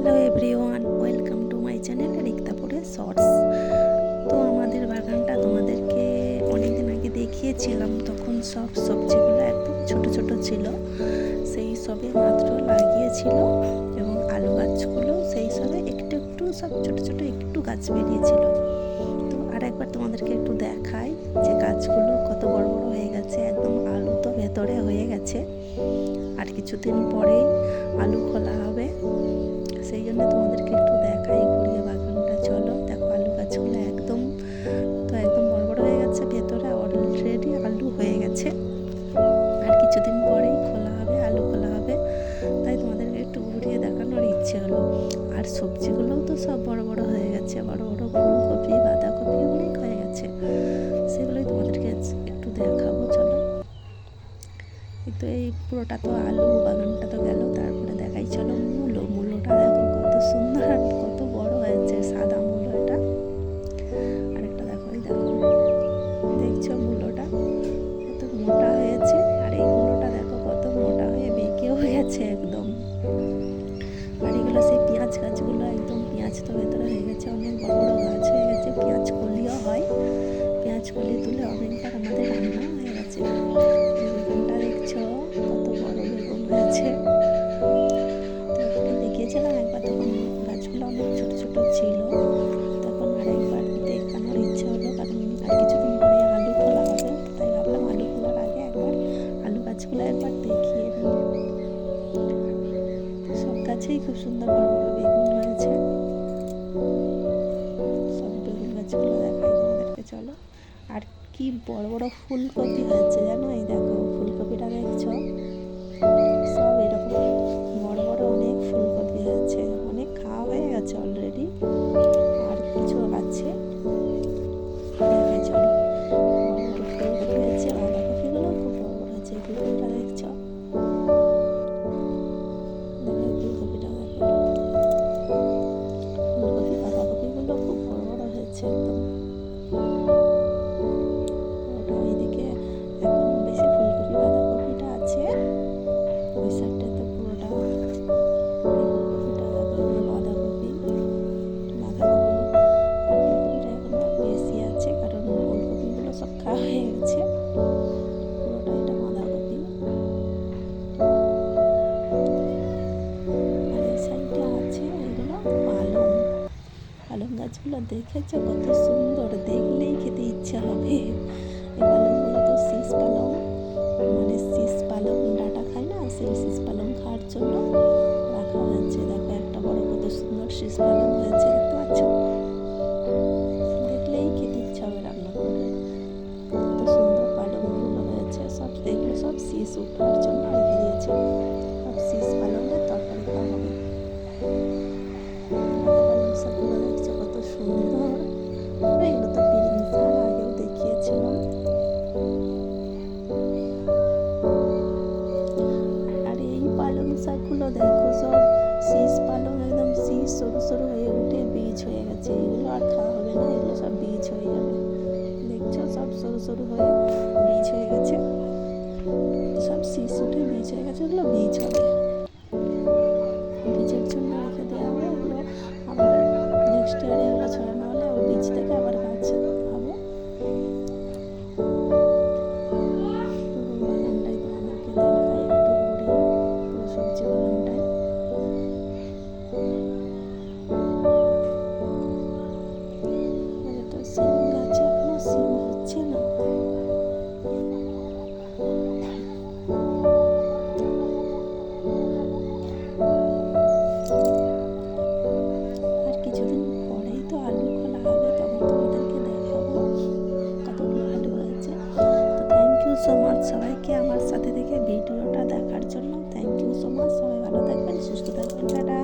Hello everyone, welcome to my channel রিক্তাপুরে shorts. তো আমাদের বাগানটা তোমাদেরকে অনেকদিন আগে দেখিয়েছিলাম, তখন সব সবজিগুলো একদম ছোট ছোট ছিল, সেই সবে মাত্র লাগিয়েছিল। এবং আলু গাছগুলো সেই সবে একটু একটু সব ছোট ছোট একটু গাছ বেরিয়েছিল। তো আর একবার তোমাদেরকে একটু দেখাই যে গাছগুলো কত বড় বড় হয়ে গেছে, একদম আলু তো ভেতরে হয়ে গেছে। আর কিছুদিন পরেই আলু খোলা হবে, সেই জন্য তোমাদেরকে একটু দেখাই ঘুরিয়ে বাগানটা। চলো দেখো, আলু গাছগুলো একদম বড় বড় হয়ে গেছে, ভেতরে অলরেডি আলু হয়ে গেছে। আর কিছুদিন পরেই খোলা হবে, আলু খোলা হবে, তাই তোমাদেরকে একটু ঘুরিয়ে দেখানোর ইচ্ছে হলো। আর সবজিগুলোও তো সব বড় বড় হয়ে গেছে, বড় বড় ফুলকপি, বাঁধাকপি অনেক হয়ে গেছে, সেগুলোই তোমাদেরকে একটু দেখাবো। চলো, কিন্তু এই পুরোটা তো আলু বাগানটা তো গেল, তারপরে দেখাই চলো মূলোটা দেখো কত সুন্দর আর কত বড় হয়েছে, সাদা মূলো এটা। আরেকটা দেখো, এই দেখো, দেখছো মূলোটা কত মোটা হয়েছে, আর এই মূলোটা দেখো কত মোটা হয়ে বেঁকেও গেছে একদম। আর এগুলো সেই পেঁয়াজ গাছগুলো, একদম পেঁয়াজ তো ভেতরে হয়ে গেছে, অনেক বড় বড় গাছ হয়ে গেছে, পেঁয়াজ কলিও হয়, পেঁয়াজ কলি তুলে অনেকবার আমাদের রান্না হয়ে গেছে। বেগুনটা দেখছো কত বড় বেগুন হয়েছে, দেখিয়েছিলাম একবার, তখন গাছগুলো অনেক ছোট ছোট ছিল, তখন আরেকবার দেখানোর ইচ্ছা হলো, কারণ আর কিছুদিন পরে আলু খোলা হবে, তাই ভাবলাম আলু খোলার আগে একবার আলু গাছগুলো একবার দেখিয়ে নিই। সব গাছেই খুব সুন্দর বড় বড় বেগুন হয়েছে, সব বেগুন গাছগুলো দেখাই তোমাদেরকে। চলো, আর কি বড় বড় ফুলকপি হয়েছে জানো, এই দেখো ফুলকপিটা দেখছো, সব এরকম বড় বড় অনেক ফুলকপি হয়েছে, অনেক খাওয়া হয়ে গেছে অলরেডি, আর কিছু আছে। দেখে চলো, বড় বড় ফুলকপি হয়েছে, বাঁধাকপিগুলো খুব বড় বড় হয়েছে, ফুলকপিটা দেখছো, দেখো ফুলকপিটা দেখো, ফুলকপি বাঁধাকপিগুলো খুব বড় বড় হয়েছে একদম। ওটা ওইদিকে এখন বেশি ফুলকপি বাঁধাকপিটা আছে, ওই সাইডটাতে পুরোটা ফুলকপিটা দেখো, বাঁধাকপি আর ফুলকপিটা এখন বেশি আছে, কারণ ফুলকপিগুলো সব খাওয়া হয়ে গেছে, পুরোটা এটা বাঁধাকপি। আর এই সাইডে আছে এগুলো পালং গাছগুলো, দেখেছো কত সুন্দর, দেখলেই খেতে ইচ্ছা হবে। এই পালংগুলো তো শীষ পালং, মানে শীষ পালং ডাটা খায় না, সেই শীষ পালং খাওয়ার জন্য রাখা হয়েছে। দেখো একটা বড় কত সুন্দর শীষ পালং হয়েছে, দেখতে পাচ্ছ, দেখলেই খেতে ইচ্ছা হবে রান্না করবে, কত সুন্দর পালংগুলো হয়েছে। সব এগুলো সব শীষ উঠার জন্য রেখে দিয়েছে, সব শীষ পালংয়ের তরকারি খাওয়া হবে। পালং শাকগুলো দেখছো কত সুন্দর, এগুলো তো পিলিং শাক, আগেও দেখিয়েছিলাম। আর এই পালং শাকগুলো দেখো, সব শীষ পালং, একদম শীষ সরু সরু হয়ে উঠে বীজ হয়ে গেছে, এগুলো আর খাওয়া হবে না, এগুলো সব বীজ হয়ে যাবে। দেখছো সব সরু সরু হয়ে বীজ হয়ে গেছে, সব শীষ উঠে বীজ হয়ে গেছে, এগুলো বীজ হবে, বীজের জন্য রেখে দেওয়া হবে। এগুলো আবার নেক্সট ইয়ারে এগুলো ছড়ানো হলে ওই বীজ থেকে আবার গাছ হবে। পুরো বাগানটাই তোমাদেরকে দেখাই একটু ঘুরিয়ে, পুরো সবজি বাগানটাই। আর এটা সিম গাছে এখনো সিম হচ্ছে না, আর কিছুদিন পরেই তো আলু খোলা হবে, তখন তোমাদেরকে দেখাবো কতগুলো আলু হয়েছে। তো থ্যাংক ইউ সো মাচ সবাইকে আমার সাথে থেকে ভিডিওটা দেখার জন্য, থ্যাংক ইউ সো মাচ, সবাই ভালো থাকবেন, সুস্থ থাকবেন, টাটা।